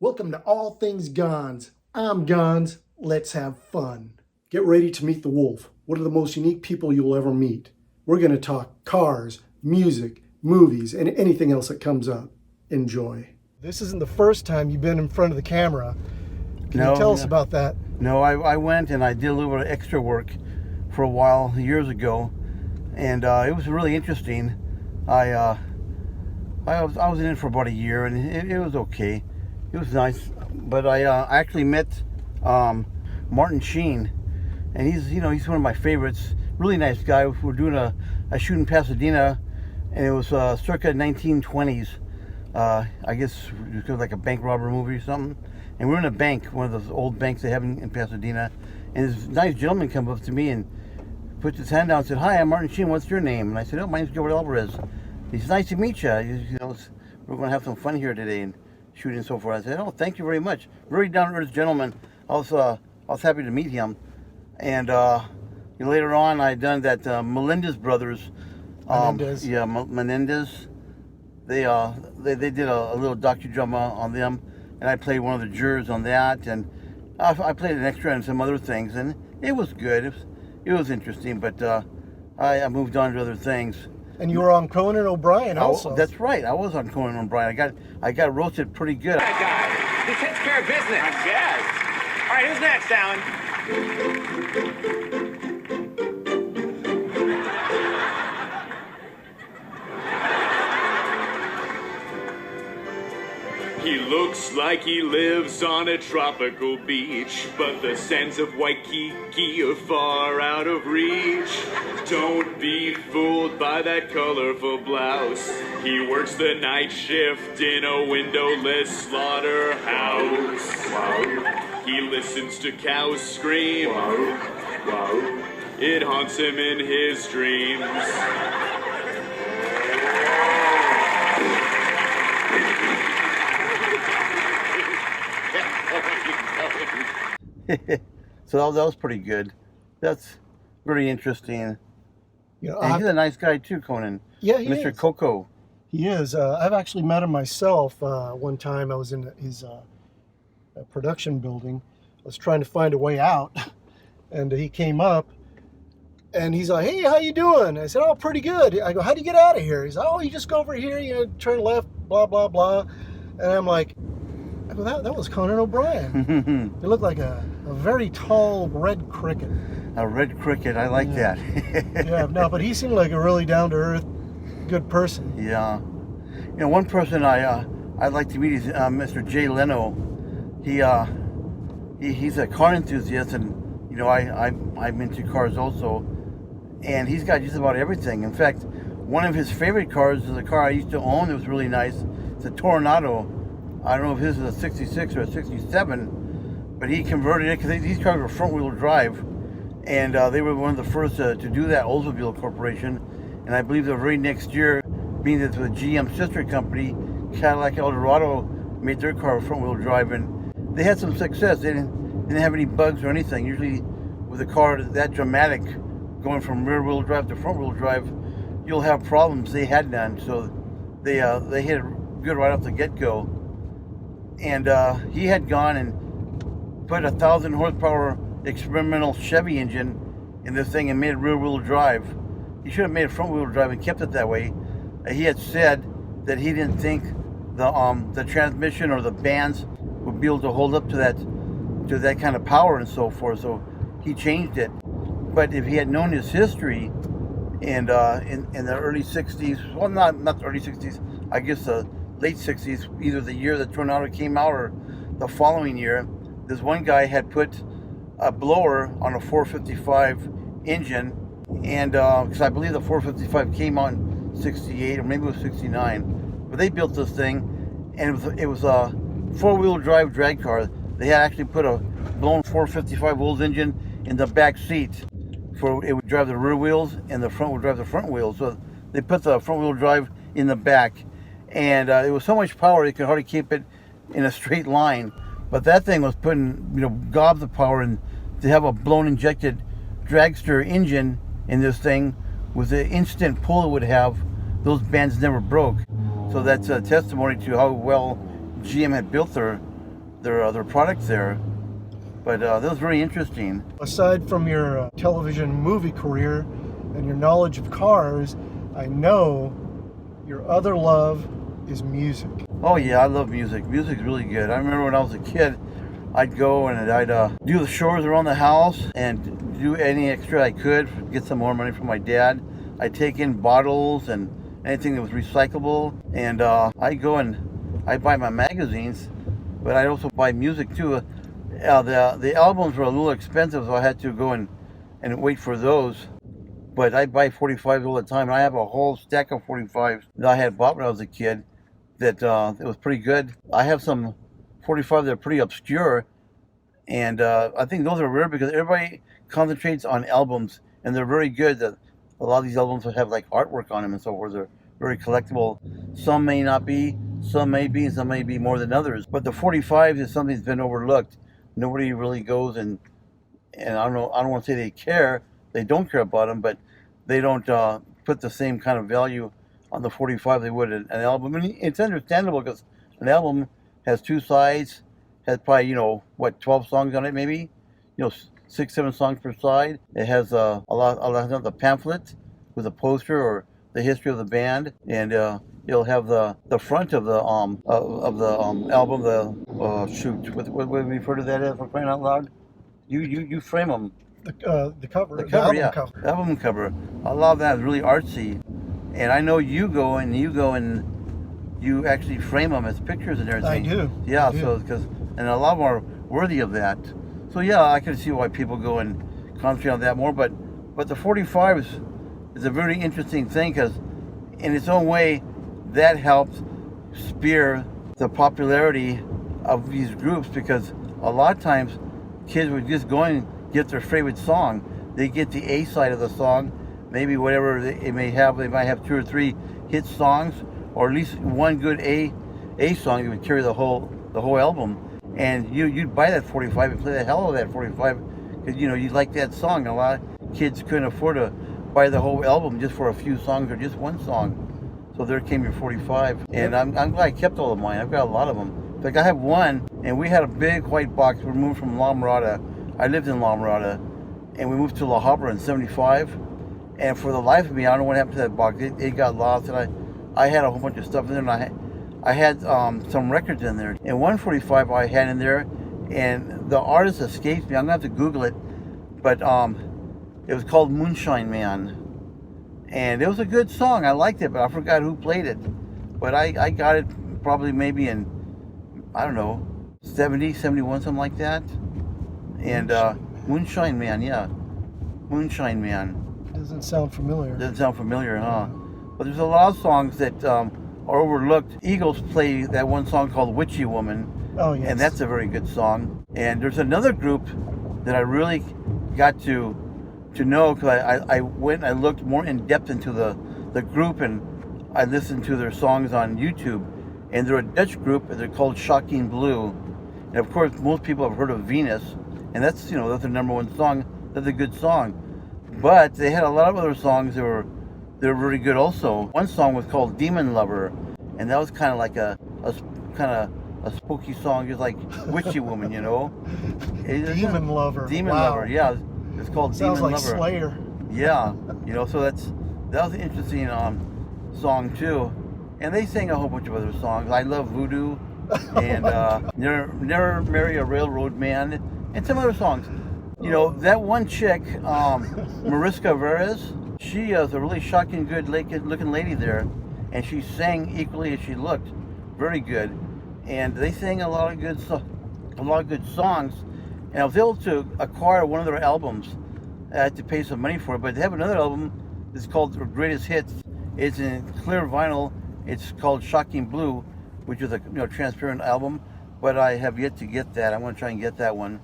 Welcome to All Things Guns. I'm Guns. Let's have fun. Get ready to meet the Wolf, one of the most unique people you'll ever meet. We're going to talk cars, music, movies, and anything else that comes up. Enjoy. This isn't the first time you've been in front of the camera. Can you tell us about that? No, I went and I did a little bit of extra work for a while years ago, and it was really interesting. I was in it for about a year, and it was okay. It was nice, but I actually met Martin Sheen, and he's one of my favorites. Really nice guy. We were doing a shoot in Pasadena, and it was circa 1920s. I guess it was like a bank robber movie or something. And we're in a bank, one of those old banks they have in Pasadena. And this nice gentleman comes up to me and puts his hand down and said, "Hi, I'm Martin Sheen. What's your name?" And I said, "Oh, my name's Gilbert Alvarez." He said, "Nice to meet you. We're going to have some fun here today and shooting and so forth." I said, "Oh, thank you very much." Very down-to-earth gentleman. I was happy to meet him. And later on, I done that Melendez brothers. Menendez. Yeah, Menendez. They did a little docudrama on them, and I played one of the jurors on that, and I played an extra and some other things, and it was good. It was interesting, but I moved on to other things. And you were on Conan O'Brien also. Oh, that's right. I was on Conan O'Brien. I got roasted pretty good. That guy, he takes care of business. I guess. All right, who's next, Alan? He looks like he lives on a tropical beach, but the sands of Waikiki are far out of reach. Don't be fooled by that colorful blouse. He works the night shift in a windowless slaughterhouse. Wow. He listens to cows scream. Wow. Wow. It haunts him in his dreams. So that was pretty good. That's very interesting. He's a nice guy too, Conan. Yeah, he Mr. is. Coco. He is. I've actually met him myself one time. I was in his production building. I was trying to find a way out, and he came up, and he's like, "Hey, how you doing?" I said, "Oh, pretty good." I go, "How do you get out of here?" He's like, "Oh, you just go over here, turn left, blah, blah, blah." And I'm like, that was Conan O'Brien. He looked like a very tall red cricket. A red cricket, I like that. Yeah, no, but he seemed like a really down-to-earth, good person. Yeah. One person I'd like to meet is Mr. Jay Leno. He's a car enthusiast, and I'm into cars also. And he's got just about everything. In fact, one of his favorite cars is a car I used to own. It was really nice. It's a Tornado. I don't know if his is a 66 or a 67, but he converted it because these cars were front-wheel drive, and they were one of the first to do that, Oldsmobile Corporation. And I believe the very next year, being that the GM sister company, Cadillac Eldorado, made their car front-wheel drive, and they had some success. They didn't have any bugs or anything. Usually, with a car that dramatic, going from rear-wheel drive to front-wheel drive, you'll have problems. They had none, so they hit it good right off the get-go. And he had gone and put 1,000 horsepower experimental Chevy engine in this thing and made it rear-wheel drive. He should have made it front-wheel drive and kept it that way. He had said that he didn't think the transmission or the bands would be able to hold up to that kind of power and so forth. So he changed it. But if he had known his history, and in the early '60s, well, not the early '60s, I guess the late '60s, either the year the Tornado came out or the following year, this one guy had put a blower on a 455 engine, and because I believe the 455 came out in '68 or maybe it was '69, but they built this thing, and it was a four-wheel drive drag car. They had actually put a blown 455 Olds engine in the back seat, for it would drive the rear wheels, and the front would drive the front wheels. So they put the front-wheel drive in the back. And it was so much power you could hardly keep it in a straight line. But that thing was putting, gobs of power, and to have a blown injected dragster engine in this thing with the instant pull it would have, those bands never broke. So that's a testimony to how well GM had built their products there. But that was very interesting. Aside from your television movie career and your knowledge of cars, I know your other love is music. Oh yeah, I love music. Music's really good. I remember when I was a kid, I'd go and I'd do the chores around the house and do any extra I could, get some more money from my dad. I'd take in bottles and anything that was recyclable, and I'd go and I'd buy my magazines, but I'd also buy music too. The albums were a little expensive, so I had to go and wait for those. But I buy 45s all the time, and I have a whole stack of 45s that I had bought when I was a kid that it was pretty good. I have some 45s that are pretty obscure, and I think those are rare because everybody concentrates on albums, and they're very good. That a lot of these albums have like artwork on them and so forth. They're very collectible. Some may not be, some may be, and some may be more than others. But the 45s is something that's been overlooked. Nobody really goes and I don't know. I don't want to say they care. They don't care about them, but they don't put the same kind of value on the 45 they would an album. And it's understandable because an album has two sides, has probably 12 songs on it, maybe 6-7 songs per side. It has a lot of the pamphlet with a poster or the history of the band, and you'll have the front of the album. What we refer to that as, for crying out loud? You frame them. The cover. The cover, album cover. The album cover. A lot of that is really artsy, and I know you go and you actually frame them as pictures and everything. I do. Yeah, I do. so and a lot more worthy of that. So yeah, I can see why people go and concentrate on that more. But the 45 is a very interesting thing because, in its own way, that helped spear the popularity of these groups, because a lot of times kids would just go and get their favorite song. They get the A side of the song, maybe whatever it may have. They might have 2 or 3 hit songs, or at least one good A song that would carry the whole album. And you'd buy that 45 and play the hell out of that 45 because you like that song. A lot of kids couldn't afford to buy the whole album just for a few songs or just one song. So there came your 45, and I'm glad I kept all of mine. I've got a lot of them. Like I have one, and we had a big white box. We moved from La Mirada. I lived in La Mirada, and we moved to La Habra in '75. And for the life of me, I don't know what happened to that box. It got lost, and I had a whole bunch of stuff in there, and I had some records in there. And 145 I had in there, and the artist escapes me. I'm gonna have to Google it, but it was called Moonshine Man, and it was a good song. I liked it, but I forgot who played it. But I got it probably maybe in, I don't know, 70, 71, something like that. And Moonshine Man, yeah, Moonshine Man. Doesn't sound familiar. Doesn't sound familiar, huh? But there's a lot of songs that are overlooked. Eagles play that one song called Witchy Woman. Oh, yes. And that's a very good song. And there's another group that I really got to know, because I went and I looked more in depth into the group, and I listened to their songs on YouTube. And they're a Dutch group, and they're called Shocking Blue. And of course, most people have heard of Venus, and that's their #1 song. That's a good song. But they had a lot of other songs that were really good also. One song was called Demon Lover, and that was kind of like a spooky song, just like Witchy Woman, Demon Lover. Demon Wow. Lover, yeah. It's called Sounds Demon like Lover. Slayer. Yeah, so that was an interesting song too. And they sang a whole bunch of other songs. I Love Voodoo, and Never Marry a Railroad Man, and some other songs. That one chick, Mariska Veres, she is a really shocking, good looking lady there, and she sang equally as she looked, very good. And they sang a lot of good songs. And I was able to acquire one of their albums. I had to pay some money for it, but they have another album that's called Greatest Hits. It's in clear vinyl. It's called Shocking Blue, which is a transparent album, but I have yet to get that. I'm going to try and get that one.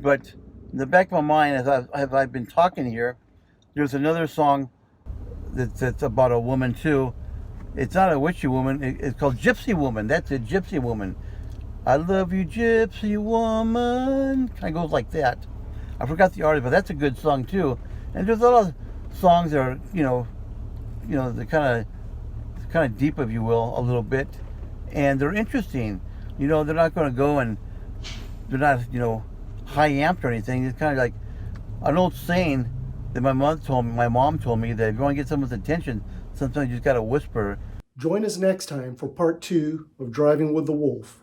But in the back of my mind, as I've been talking here, there's another song that's about a woman too. It's not a witchy woman. It's called Gypsy Woman. That's it, Gypsy Woman. I love you, Gypsy Woman. Kind of goes like that. I forgot the artist, but that's a good song too. And there's a lot of songs that are, they're kind of deep, if you will, a little bit, and they're interesting. They're not going to go and they're not, you know, high amped or anything. It's kind of like an old saying that my mom told me that if you want to get someone's attention, sometimes you just got to whisper. Join us next time for part 2 of Driving with the Wolf.